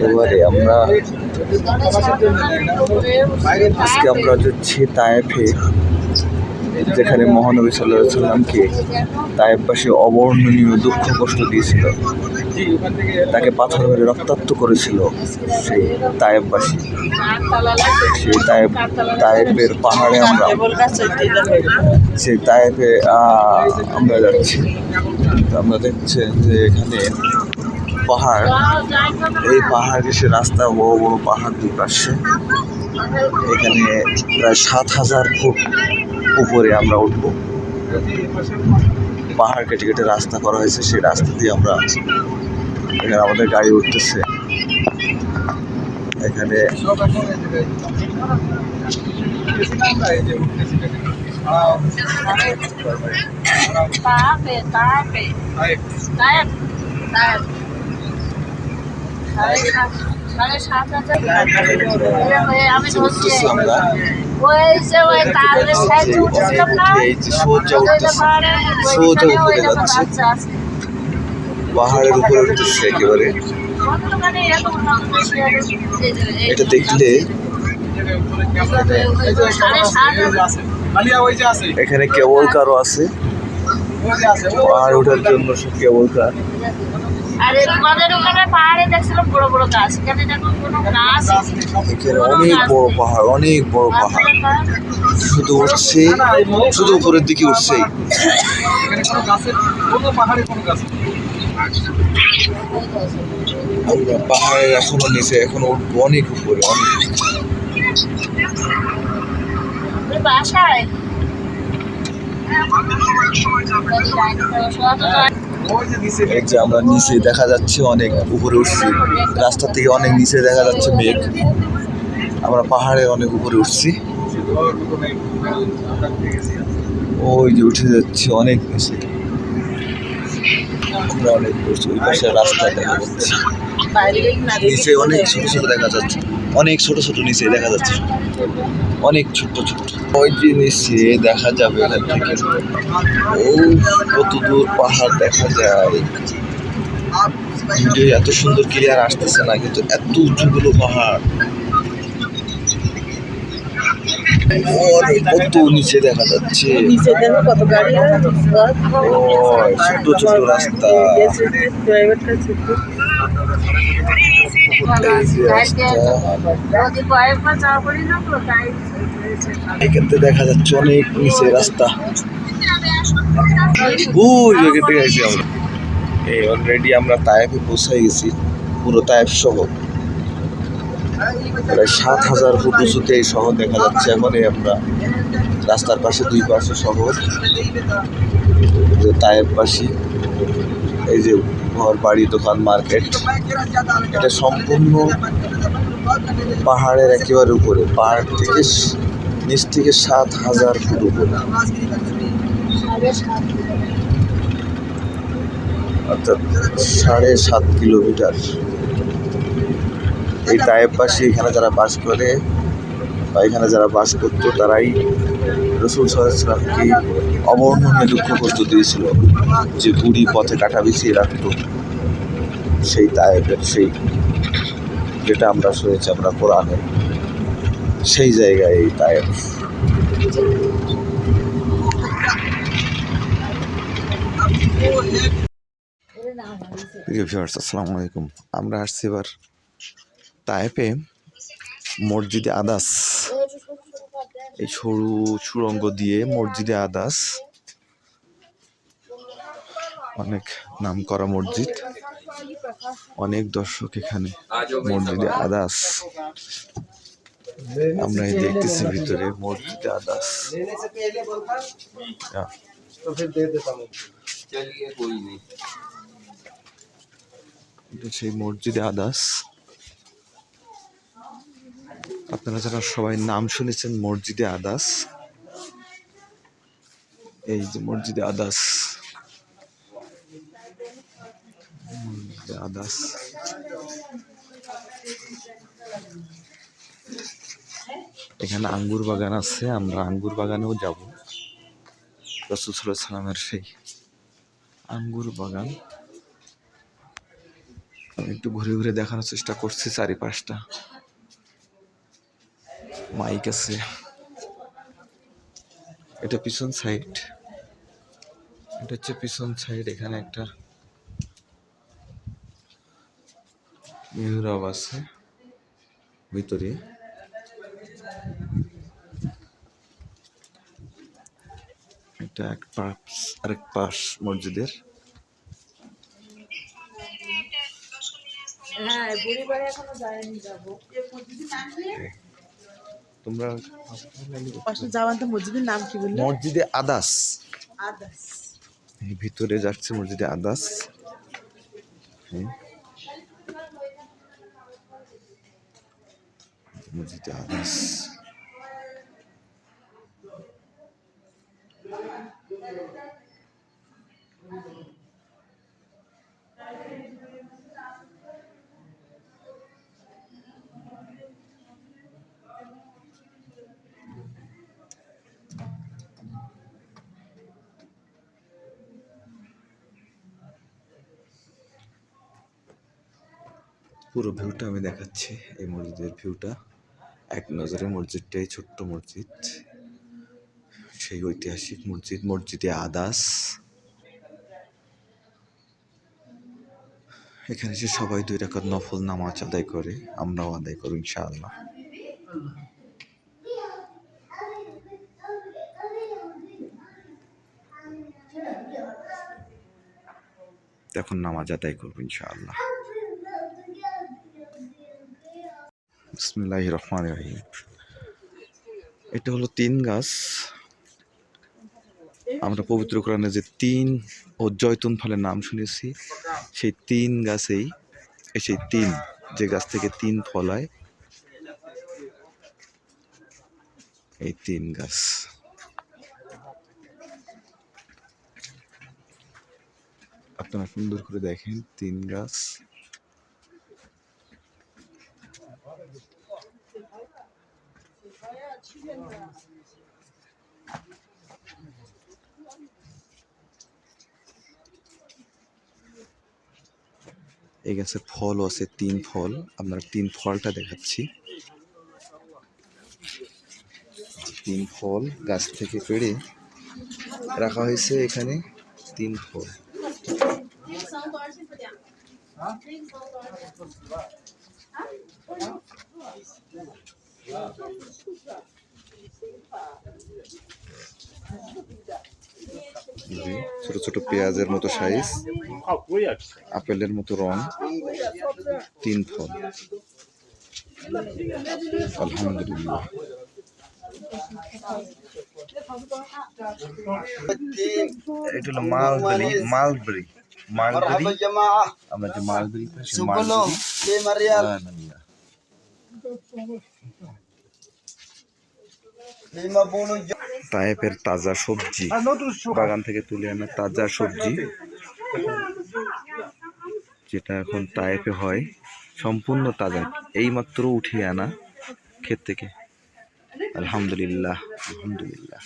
এবারে আমরা আজকে আমরা যাচ্ছি তায়েফে, যেখানে মহানবী সাল্লাল্লাহু আলাইহি সাল্লামকে তায়েফবাসী অবর্ণনীয় দুঃখ কষ্ট দিয়েছিল, তাকে পাথর মেরে রক্তাক্ত করেছিল সেই তায়েফবাসী। সেই তায়েফের পাহাড়ে সেই তায়েফে আমরা যাচ্ছি। আমরা দেখছি যে এখানে পাহাড়, এই পাহাড় ঘেঁষে রাস্তা, বড় বড় পাহাড় দুই পাশে। এখানে প্রায় ৭,০০০ ফুট উপরে আমরা উঠব। পাহাড় কেটে কেটে রাস্তা করা হয়েছে, সেই রাস্তা দিয়ে আমরা, এখানে আমাদের গাড়ি উঠতেছে। এখানে পাহাড়ের উপরে উঠতেছে একেবারে। এটা দেখলে এখানে কেবল কারও আছে, পাহাড় ওঠার জন্য সব কেবল কার। এখানে অনেক বড় পাহাড়, অনেক বড় পাহাড়, শুধু উঠছে, শুধু উপরের দিকে উঠছে। আমরা পাহাড়ের এখনো নিচে, এখনো উঠবো অনেক উপরে, অনেক। এই যে আমরা নিচে দেখা যাচ্ছে, অনেক উপরে উঠছি, রাস্তা থেকে অনেক নিচে দেখা যাচ্ছে মেঘ। আমরা পাহাড়ে অনেক উপরে উঠছি, ওই যে উঠে যাচ্ছে অনেক নিচে। আমরা অনেক উঠছি, ওই পাশে রাস্তা দেখা যাচ্ছে, নিচে অনেক ছোট ছোট দেখা যাচ্ছে, অনেক ছোট ছোট নিচে দেখা যাচ্ছে, অনেক ছোট ছোট। ওই যে নিচে দেখা যাবে এখান থেকে, ও কত দূর পাহাড় দেখা যায়। ভিডিও এত সুন্দর ক্লিয়ার আসতেছে না, কিন্তু এত উঁচুগুলো পাহাড়, কত নিচে দেখা যাচ্ছে, ছোট ছোট রাস্তা। এখান থেকে দেখা যাচ্ছে অনেক নিচে রাস্তা। এই অলরেডি আমরা তায়েফে পৌঁছাই গেছি, পুরো তায়েফ শহর। প্রায় ৭,০০০ ফুট উঁচুতে এই শহর দেখা যাচ্ছে। এখনই আমরা রাস্তার পাশে, দুই পাশে শহর, যে তায়েফবাসী, এই যে ঘর বাড়ি দোকান মার্কেট। এটা সম্পূর্ণ পাহাড়ের একেবারে উপরে, পাহাড় থেকে নিচ থেকে ৭,০০০ ফুট উপরে, অর্থাৎ ৭.৫ কিলোমিটার। এই তায়েফবাসী, এখানে যারা বাস করে বা এখানে যারা বাস করতো, তারাই রাসূল সাল্লাল্লাহু আলাইহি ওয়াসাল্লামকে অবর্ণনীয় দুঃখ কষ্ট দিয়েছিল, যে বুড়ি পথে কাটা বিছিয়ে রাখতো। সেই তায়েফের, সেই যেটা আমরা শুনেছি আমরা কোরআনে, সেই জায়গায় এই তায়েফ। আসসালামু আলাইকুম। আমরা আসছি এবার তায়েফে মসজিদে আদাস, এই সরু সুড়ঙ্গ দিয়ে মসজিদে আদাস, অনেক নাম করা মসজিদ, অনেক দর্শক এখানে মসজিদে আদাস। আমরা দেখতেছি ভিতরে মসজিদে আদাস, সেই মসজিদে আদাস। আপনারা যারা সবাই নাম শুনেছেন মসজিদে আদাস, এই যে মসজিদে আদাস, আদাস। এখানে আঙ্গুর বাগান আছে, আমরা আঙ্গুর বাগানেও যাব। রাসূল সাল্লাল্লাহু আলাইহি ওয়াসাল্লামের সেই আঙ্গুর বাগান। আমি একটু ঘুরে ঘুরে দেখানোর চেষ্টা করছি চারিপাশটা। মাইক আছে, এটা পিছন সাইড, এটা হচ্ছে পিছন সাইড। এখানে একটা মিহরাব আছে ভিতরে। এটা এক পাশ, আরেক পাশ মসজিদের। তোমরা মসজিদের নাম কি বললে? মসজিদে আদাস, আদাস। এই ভিতরে যাচ্ছে মসজিদে আদাস। মসজিদে আদাস। পুরো ভিউটা আমি দেখাচ্ছি, এই মসজিদের ভিউটা। এক নজরে মসজিদটাই ছোট্ট মসজিদ, সেই ঐতিহাসিক মসজিদ, মসজিদে আদাস। এখানে এসে সবাই 2 রাকাত নফল নামাজ আদায় করে, আমরাও আদায় করব ইনশাআল্লাহ। এখন নামাজ আদায় করবো ইনশাআল্লাহ। বিসমিল্লাহির রহমানির রহিম। এটা হলো 3 গাছ। আমরা পবিত্র কোরআনে যে 3 ও জয়তুন ফলের নাম শুনেছি, সেই 3 গাছেই, সেই 3 যে গাছ থেকে 3 ফল হয়, এই 3 গাছ। আপনারা সুন্দর করে দেখেন 3 গাছ। এই গাছে ফল আছে 3 ফল, আপনার 3 ফলটা দেখাচ্ছি। 3 ফল গাছ থেকে পেড়ে রাখা হয়েছে এখানে, 3 ফল। ছোট ছোট পেঁয়াজের মতো সাইজ, আপেলের মতো রং, 3 ফল। আলহামদুলিল্লাহ। এটা হলো মালবেরি, মালবেরি, মালবেরি। আমরা যে মালবেরি খাই, সেই মালবেরি। তায়েফের তাজা সবজি, বাগান থেকে তুলে আনা তাজা সবজি, যেটা এখন তায়েফে হয়, সম্পূর্ণ তাজা, এইমাত্র উঠিয়ে আনা ক্ষেত থেকে। আলহামদুলিল্লাহ, আলহামদুলিল্লাহ।